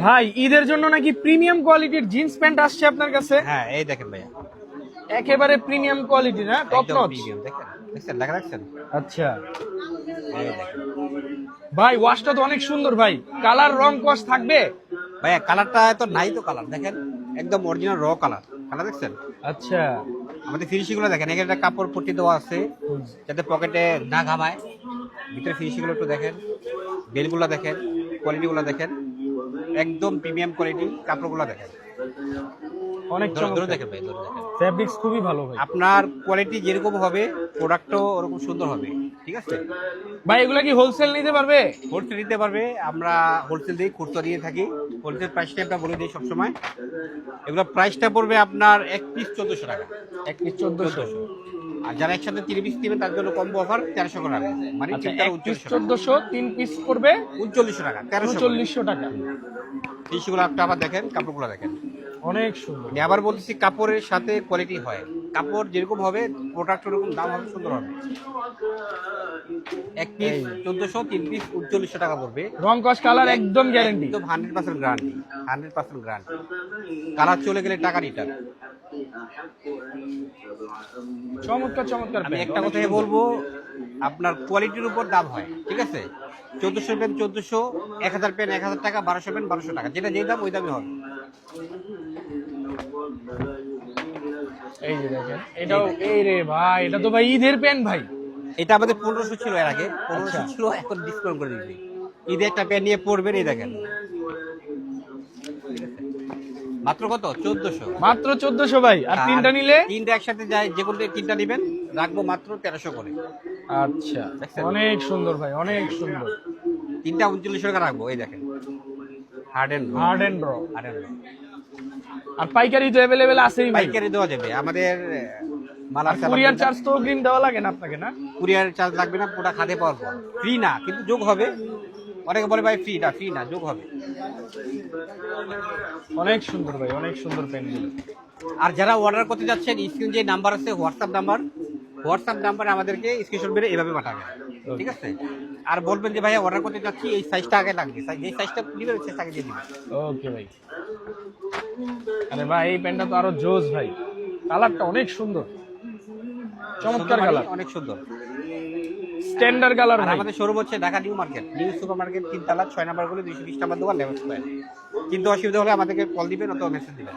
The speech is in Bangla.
ভাই ঈদের জন্য নাকি প্রিমিয়াম কোয়ালিটির জিন্স প্যান্ট আসছে আপনার কাছে? হ্যাঁ এই দেখেন ভাইয়া, একেবারে প্রিমিয়াম কোয়ালিটি না, টপ একদম নচ। প্রিমিয়াম। দেখেন, দেখছেন লেখা রাখছেন? আচ্ছা এই দেখেন ভাই, ওয়াশটা তো অনেক সুন্দর ভাই, কালার রং কস থাকবে? ভাইয়া, কালারটা এত নাই তো, কালার দেখেন একদম অরিজিনাল র কালার। কালার দেখছেন? আচ্ছা আমাদের ফিনিশিং গুলো দেখেন, এখানে একটা কাপড় পট্টি দেওয়া আছে যাতে পকেটে না ঘামায়। ভিতরে ফিনিশিং গুলো একটু দেখেন, বেলগুলো দেখেন, কোয়ালিটি গুলো দেখেন, একদম প্রিমিয়াম কোয়ালিটি। কাপড়গুলো দেখেন, অনেক ধরে চমৎকার। দেখেন ভাই, ধরে দেখেন। ফ্যাব্রিক্স খুবই ভালো ভাই। আপনার কোয়ালিটি যেরকম হবে প্রোডাক্টও ওরকম সুন্দর হবে, ঠিক আছে? ভাই এগুলা কি হোলসেল নিতে পারবে? হোলসেল দিতে পারবে, আমরা হোলসেল দিই, খুচরা দিয়ে থাকি। হোলসেল প্রাইসটা আমরা বলে দিই সবসময়। এগুলো প্রাইসটা পড়বে আপনার এক পিস 1400 টাকা। এক পিস 1400। আর যারা একসাথে 3 পিস নেবেন তার জন্য কম্বো অফার 1300 টাকা, মানে আচ্ছা, তিনটা এক পিস 3900 টাকা। 1400, 3 পিস করবে 3900 টাকা, 1300 3900 টাকা। টিস্যুগুলো আপনি আবার দেখেন, কাপড়গুলো দেখেন। অনেক সুন্দর। আমি আবার বলতেছি, কাপড়ের সাথে কোয়ালিটি হয়। কাপড় যেরকম হবে প্রোডাক্ট ওরকম দাম হবে, সুন্দর হবে। এক পিস 1400, 3 পিস 3900 টাকা পড়বে। রং কস কালার একদম গ্যারান্টি। একদম 100% গ্যারান্টি, 100% গ্যারান্টি। কালার চলে গেলে টাকা রিটার্ন। চমৎকার চমৎকার আমি প্যান্ট, একটা অনেক কথাই সুন্দর। বলবো, আপনার কোয়ালিটির উপর দাম হয়, ঠিক আছে? 1400 পেন 1400, 1000 পেন 1000 টাকা, 1200 পেন 1200 টাকা, যেটা যেই দাম ওই দামই হবে। এই যে দেখেন, এটাও এই রে ভাই, এটা তো ভাই ঈদের প্যান্ট ভাই। এটা আমাদের 1500 ছিল এর আগে, 1500 আচ্ছা। ছিল, এখন ডিসকাউন্ট করে দিচ্ছি। ঈদে একটা প্যান নিয়ে পড়বেন, এই দেখেন মাত্র কত, 1400। মাত্র 1400 ভাই, আর তিনটা নিলে? তিনটা একসাথে যায়, যে কোনো তিনটা নেবেন রাখবো মাত্র 1300 করে। আচ্ছা, দেখছেন? অনেক সুন্দর ভাই, অনেক সুন্দর। তিনটা 3900 টাকা রাখবো, এই দেখেন হার্ড এন্ড হার্ড এন্ড র। হার্ড এন্ড আর পাইকারি তো অ্যাভেলেবেল আছেই ভাই। পাইকারি দেওয়া যাবে আমাদের। মাল আর কুরিয়ার চার্জ তো অগ্রিম দেওয়া লাগে না আপনাকে না? কুরিয়ার চার্জ লাগবে না, পুরো খাতে পাওয়ার পর। ফ্রি না, কিন্তু যোগ হবে। অনেকে বলে ভাই ফ্রি না, ফ্রি না, যোগ হবে। অনেক সুন্দর ভাই, অনেক সুন্দর প্যান্টগুলো। আর যারা অর্ডার করতে যাচ্ছেন, স্ক্রিন যে নাম্বার আছে হোয়াটসঅ্যাপ নাম্বারে আমাদেরকে স্ক্রিনশট মেরে এভাবে পাঠাবেন, ঠিক আছে? আর বলবেন যে ভাইয়া অর্ডার করতে যাচ্ছি, এই সাইজটা আগে লাগবে, যে সাইজটা দিবেন সেই সাইজটা দিয়ে দিবেন। ওকে ভাই। আরে ভাই, এই প্যান্টটা তো আরো জোস ভাই, কালারটা অনেক সুন্দর, চমৎকার কালার, অনেক সুন্দর স্ট্যান্ডার্ড কালার আর ভাই। আমাদের শোরুম হচ্ছে Dhaka new market, new super market, 3 তলা 6 নাম্বার গুলো 220 নাম্বার দোকান, লেভেল স্কয়ার। কিন্তু অসুবিধা হলে আমাদেরকে কল দিবেন অথবা মেসেজ দিবেন।